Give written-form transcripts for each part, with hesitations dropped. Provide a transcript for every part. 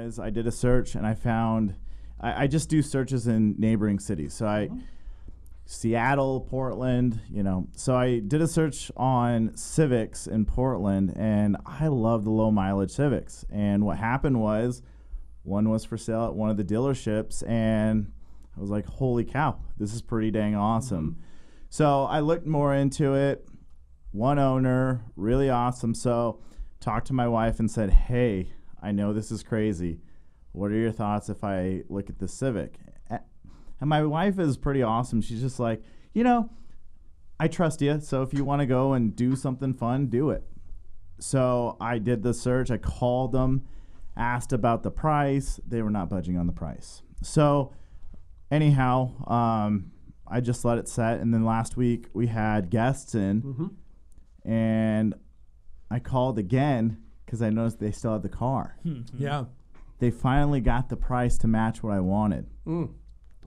was I did a search and I found I just do searches in neighboring cities. So Seattle, Portland, So I did a search on CIVICS in Portland, and I love the low mileage Civics. And what happened was one was for sale at one of the dealerships, and I was like, holy cow, this is pretty dang awesome. Mm-hmm. So I looked more into it. One owner, really awesome. So talked to my wife and said, hey, I know this is crazy. What are your thoughts if I look at the Civic? And my wife is pretty awesome. She's just like, I trust you. So if you want to go and do something fun, do it. So I did the search. I called them, asked about the price. They were not budging on the price. So anyhow, I just let it set. And then last week we had guests in, and I called again because I noticed they still had the car. Yeah. They finally got the price to match what I wanted.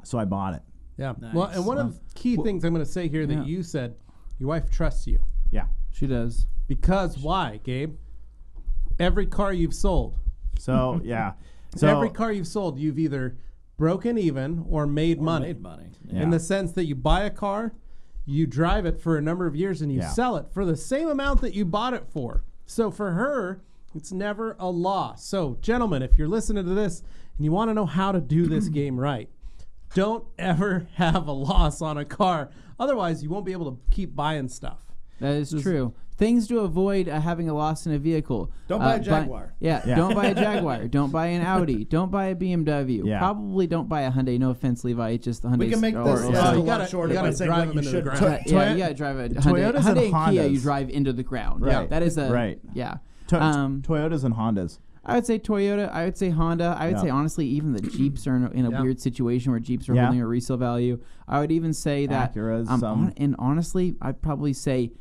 So I bought it. Yeah. Nice. Well, and one of the key things I'm going to say here that you said, your wife trusts you. Yeah. She does. Because why, Gabe? Every car you've sold. So, yeah. So every car you've sold, you've either broken even or made money. Yeah. In the sense that you buy a car, you drive it for a number of years, and you sell it for the same amount that you bought it for. So for her, it's never a loss. So, gentlemen, if you're listening to this and you want to know how to do this game right, don't ever have a loss on a car. Otherwise, you won't be able to keep buying stuff. That is true. Things to avoid having a loss in a vehicle. Don't buy a Jaguar. Don't buy a Jaguar. Don't buy an Audi. Don't buy a BMW. Yeah. Probably don't buy a Hyundai. No offense, Levi. It's just the Hyundai. We can make this a lot shorter by saying what you should buy. You got to drive a Hyundai. Toyotas Hyundai and and Kia, Hondas. you drive into the ground. Right. That is a... Right. Yeah. Toyotas and Hondas. I would say Toyota. I would say Honda. I would say, honestly, even the Jeeps are in a weird situation where Jeeps are holding a resale value. I would even say that... Acuras, and honestly, I'd probably say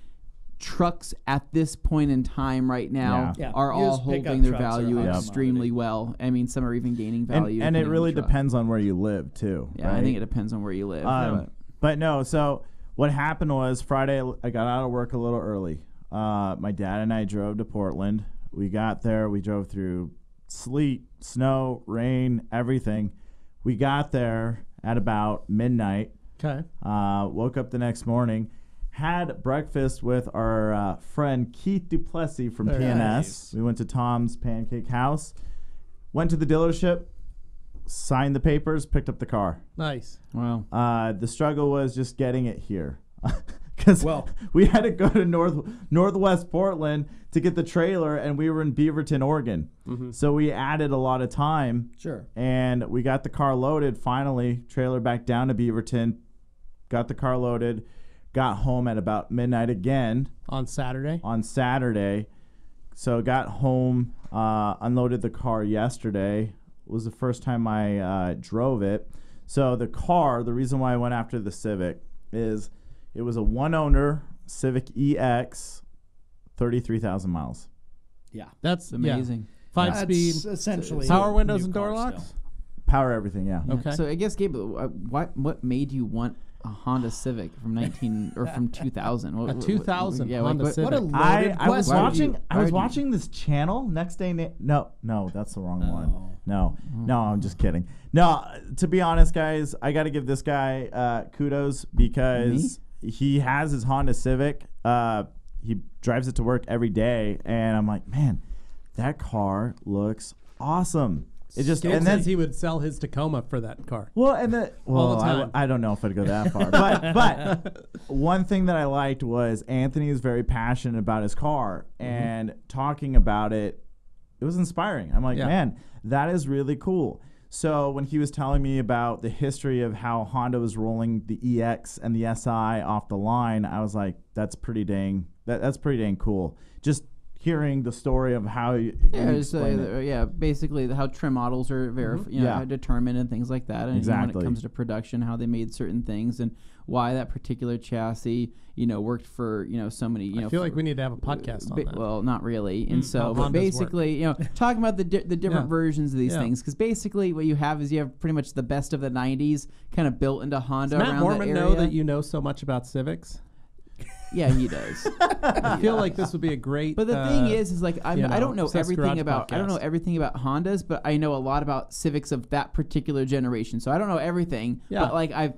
trucks at this point in time right now are all holding their value extremely well. I mean, some are even gaining value. And it really depends on where you live, too. Yeah, right? I think it depends on where you live. But no, so what happened was Friday I got out of work a little early. My dad and I drove to Portland. We got there. We drove through sleet, snow, rain, everything. We got there at about midnight. Okay. Woke up the next morning. Had breakfast with our friend Keith Duplessis from PNS. Nice. We went to Tom's Pancake House. Went to the dealership. Signed the papers. Picked up the car. Nice. Wow. The struggle was just getting it here. Because we had to go to Northwest Portland to get the trailer, and we were in Beaverton, Oregon. So we added a lot of time. Sure. And we got the car loaded, finally, trailer back down to Beaverton, got the car loaded, got home at about midnight again. On Saturday? On Saturday. So got home, unloaded the car yesterday. It was the first time I drove it. So the car, the reason why I went after the Civic is... It was a one-owner Civic EX, 33,000 miles. Yeah. That's amazing. 5-speed. Essentially. Power windows and door locks? Power everything, yeah. Okay. So I guess, Gabe, what made you want a Honda Civic from 2000? A 2000 Honda Civic. What a loaded question. I was watching this channel. Next day, no, that's the wrong one. No, I'm just kidding. No, to be honest, guys, I got to give this guy kudos because he has his Honda Civic. He drives it to work every day, and I'm like, man, that car looks awesome. It just Gabe says he would sell his Tacoma for that car. All the time. I don't know if I'd go that far, but one thing that I liked was Anthony is very passionate about his car, and talking about it, it was inspiring. I'm like, man, that is really cool. So when he was telling me about the history of how Honda was rolling the EX and the SI off the line, I was like, that's pretty dang cool. Just hearing the story of how basically how trim models are determined and things like that, and when it comes to production, how they made certain things and why that particular chassis worked for so many. I feel like we need to have a podcast on that. Well, not really, and so but basically talking about the different versions of these things, because basically what you have is you have pretty much the best of the '90s kind of built into Honda. Does Matt around Mormon that area. know that you know so much about Civics? Yeah, he does. I feel like this would be a great. But the thing is like I don't know everything about Hondas, but I know a lot about Civics of that particular generation. So I don't know everything. Yeah. But like I've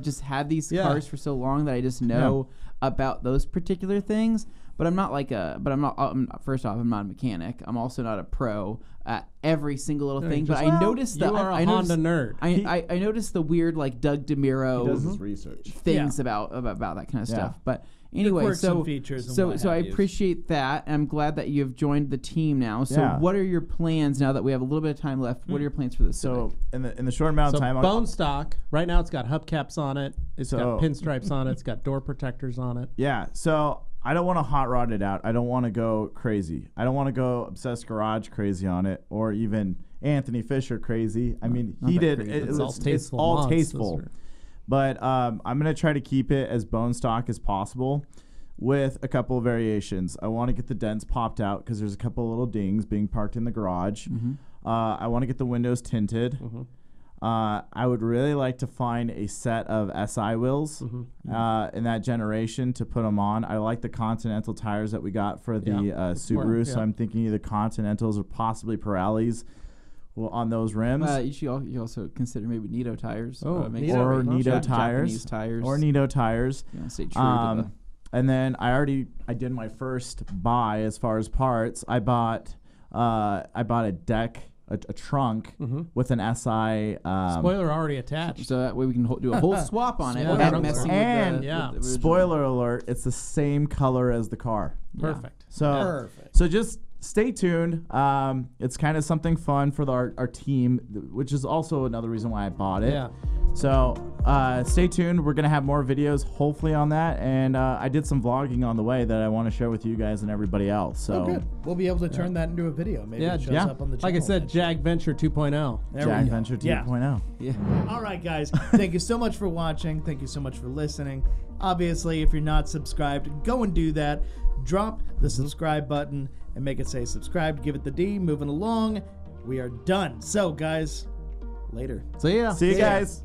just had these cars for so long that I just know about those particular things. But I'm not first off, I'm not a mechanic. I'm also not a pro at every single little thing. But I noticed that I Honda nerd. I noticed the weird like Doug DeMiro does his research things about that kind of stuff. But anyway, so I appreciate that, and I'm glad that you've joined the team now. So what are your plans now that we have a little bit of time left? What are your plans for this? So in the short amount of time, bone stock. Right now, it's got hubcaps on it. It's got pinstripes on it. It's got door protectors on it. Yeah. So I don't want to hot rod it out. I don't want to go crazy. I don't want to go Obsessed Garage crazy on it, or even Anthony Fisher crazy. I mean, he did. It's all tasteful. But I'm going to try to keep it as bone stock as possible with a couple of variations. I want to get the dents popped out because there's a couple of little dings being parked in the garage. I want to get the windows tinted. I would really like to find a set of SI wheels in that generation to put them on. I like the Continental tires that we got for the Subaru, so I'm thinking either Continentals or possibly Pirellis on those rims. You also consider maybe Nitto tires. Or Nitto tires. Or Nitto tires. Yeah, stay true to the... And then I did my first buy as far as parts. I bought a deck, a trunk with an SI spoiler already attached, so that way we can do a whole swap on it. And spoiler alert, it's the same color as the car. Perfect. So just stay tuned. It's kind of something fun for our team, which is also another reason why I bought it. Yeah. So stay tuned. We're going to have more videos, hopefully, on that. And I did some vlogging on the way that I want to share with you guys and everybody else. So good. We'll be able to turn that into a video. Maybe it shows up on the channel. Like I said, Jag Venture 2.0. Jag Venture 2.0. Yeah. All right, guys. Thank you so much for watching. Thank you so much for listening. Obviously, if you're not subscribed, go and do that. Drop the subscribe button and make it say subscribed. Give it the D. Moving along. We are done. So, guys, later. See ya. See you guys.